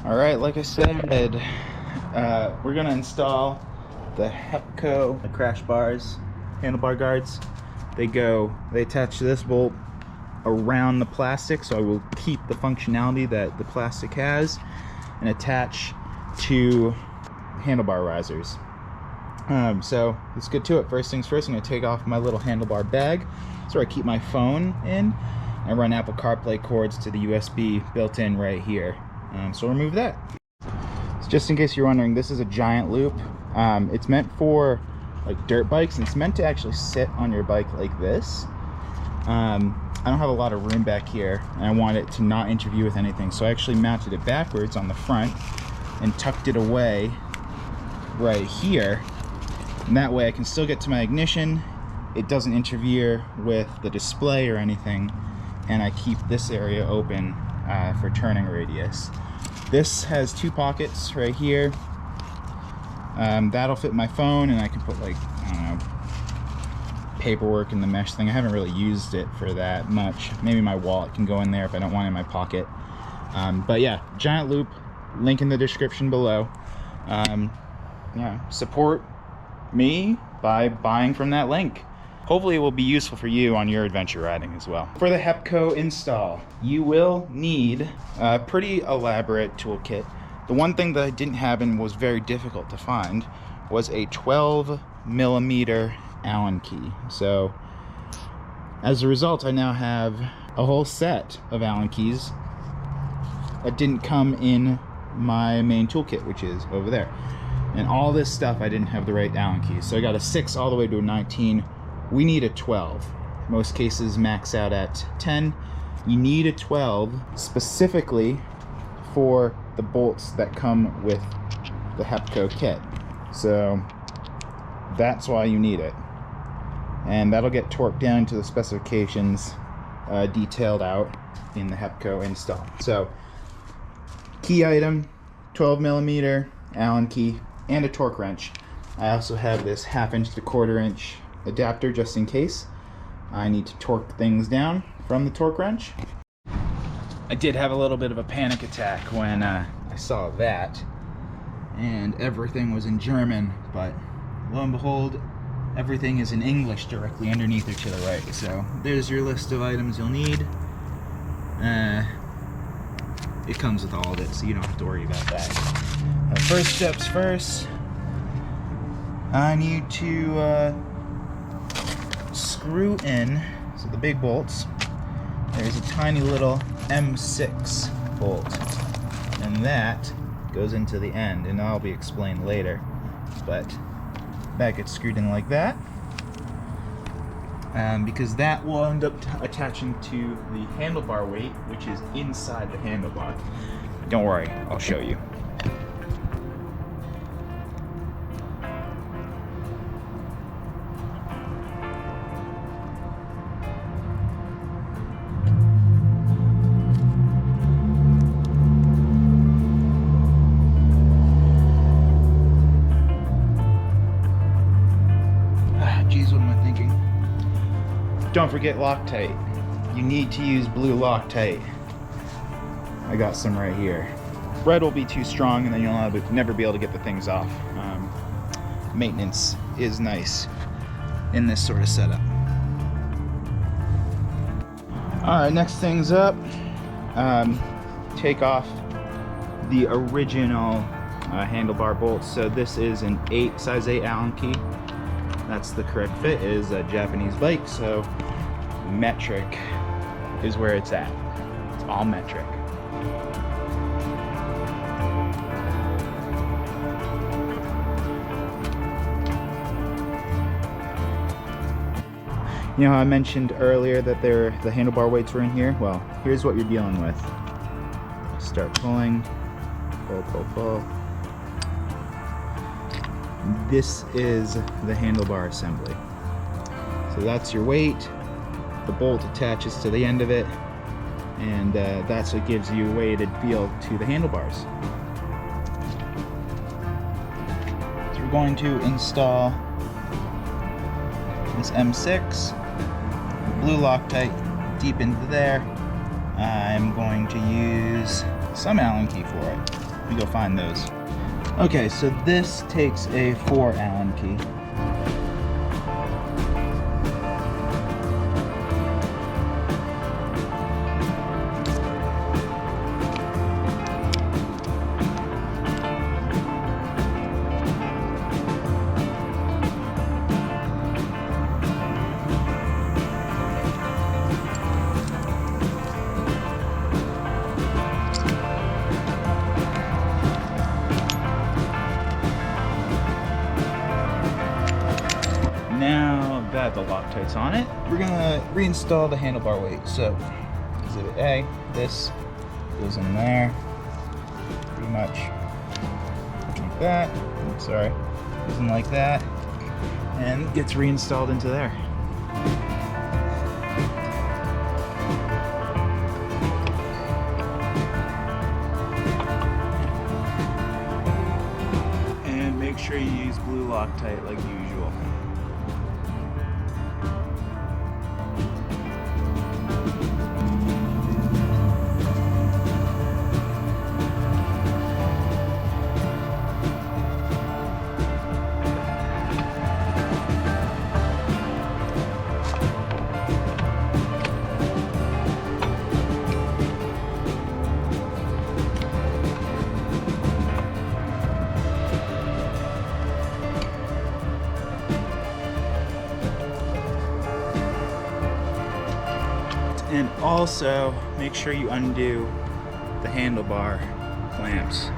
All right, like I said, we're gonna install the Hepco crash bars, handle bar guards. They attach to this bolt around the plastic, so I will keep the functionality that the plastic has and attach to handlebar risers. So let's get to it. First things first, I'm gonna take off my little handlebar bag. That's where I keep my phone in. I run Apple CarPlay cords to the USB built in right here. So I'll remove that. So just in case you're wondering, this is a giant loop. It's meant for like dirt bikes, and it's meant to actually sit on your bike like this. I don't have a lot of room back here, and I want it to not interfere with anything, so I actually mounted it backwards on the front and tucked it away right here, and that way I can still get to my ignition. It doesn't interfere with the display or anything, and I keep this area open for turning radius. This has two pockets right here. That'll fit my phone, and I can put, like, I don't know, paperwork in the mesh thing. I haven't really used it for that much. Maybe my wallet can go in there if I don't want it in my pocket. But yeah, giant loop, link in the description below. Yeah, support me by buying from that link. Hopefully it will be useful for you on your adventure riding as well. For the Hepco install, you will need a pretty elaborate toolkit. The one thing that I didn't have and was very difficult to find was a 12mm Allen key. So as a result, I now have a whole set of Allen keys that didn't come in my main toolkit, which is over there. And all this stuff, I didn't have the right Allen keys. So I got a 6 all the way to a 19. We need a 12. Most cases max out at 10. You need a 12 specifically for the bolts that come with the Hepco kit. So that's why you need it. And that'll get torqued down to the specifications detailed out in the Hepco install. So key item, 12mm Allen key, and a torque wrench. I also have this 1/2 inch to 1/4 inch adapter just in case I need to torque things down from the torque wrench. I did have a little bit of a panic attack when I saw that, and everything was in German, but lo and behold, everything is in English directly underneath or to the right. So there's your list of items you'll need. It comes with all of it, so you don't have to worry about that. First steps first, I need to screw in, so the big bolts, there's a tiny little M6 bolt, and that goes into the end, and that'll be explained later, but that gets screwed in like that, because that will end up attaching to the handlebar weight, which is inside the handlebar. Don't worry, I'll show you. Don't forget Loctite. You need to use blue Loctite. I got some right here. Red will be too strong, and then you'll never be able to get the things off. Maintenance is nice in this sort of setup. Alright, next thing's up. Take off the original handlebar bolts. So this is an size 8 Allen key. That's the correct fit. It is a Japanese bike, so metric is where it's at. It's all metric. You know how I mentioned earlier that the handlebar weights were in here? Well, here's what you're dealing with. Start pulling, pull, pull, pull. This is the handlebar assembly. So that's your weight. The bolt attaches to the end of it, and that's what gives you weighted feel to the handlebars. So we're going to install this M6, blue Loctite deep into there. I'm going to use some Allen key for it. me go find those. Okay, so this takes a 4 Allen key. Now that the Loctite's on it, we're gonna reinstall the handlebar weight. So, Exhibit A, this goes in there, pretty much like that. Oops, sorry, goes in like that, and gets reinstalled into there. And make sure you use blue Loctite like usual. And also, make sure you undo the handlebar clamps.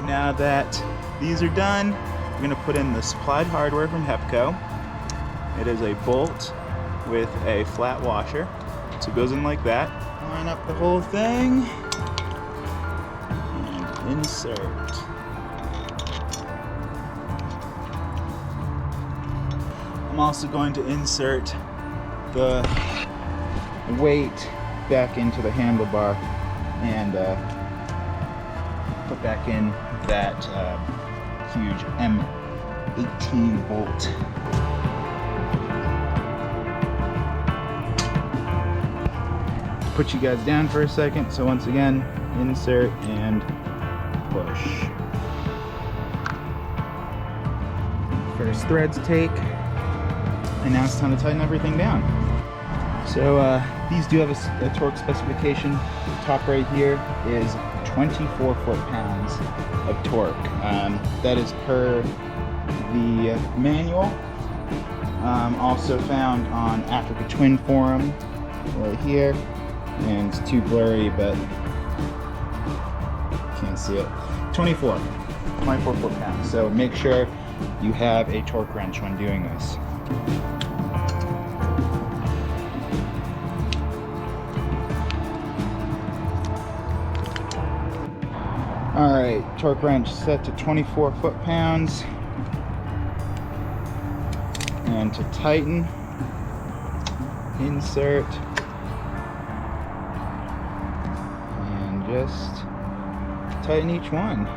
Now that these are done, we're going to put in the supplied hardware from Hepco. It is a bolt with a flat washer. So it goes in like that. Line up the whole thing and insert. I'm also going to insert the weight back into the handlebar and put back in that huge M18 bolt. Put you guys down for a second. So once again, insert and push. First threads take, and now it's time to tighten everything down. So these do have a torque specification. The top right here is 24 foot-pounds of torque. That is per the manual. Also found on Africa Twin Forum right here. And it's too blurry, but can't see it. 24 foot-pounds. So make sure you have a torque wrench when doing this. Alright, torque wrench set to 24 foot-pounds. And to tighten, insert, and just tighten each one.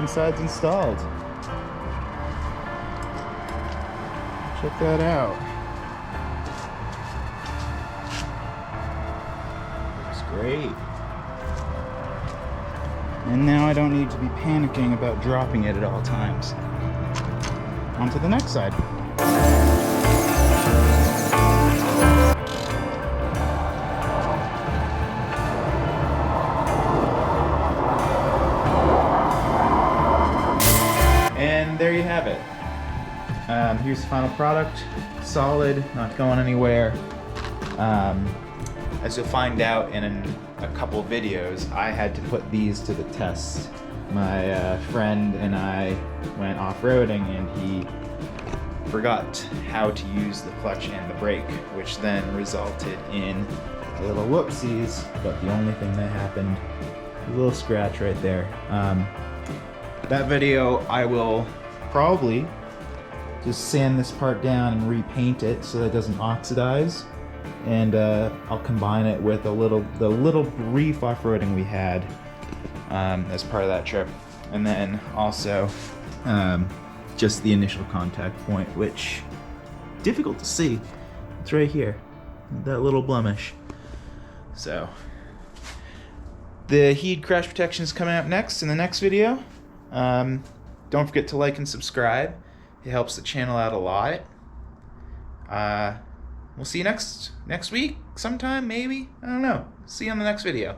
Inside's installed. Check that out. Looks great. And now I don't need to be panicking about dropping it at all times. On to the next side. Here's the final product. Solid, not going anywhere. As you'll find out in a couple videos, I had to put these to the test. My friend and I went off-roading and he forgot how to use the clutch and the brake, which then resulted in a little whoopsies, but the only thing that happened, a little scratch right there. That video, I will probably just sand this part down and repaint it so that it doesn't oxidize, and I'll combine it with the little brief off-roading we had as part of that trip, and then also just the initial contact point, which difficult to see. It's right here, that little blemish. So the heat crash protection is coming up next in the next video. Don't forget to like and subscribe. It helps the channel out a lot. We'll see you next week sometime, maybe. I don't know. See you on the next video.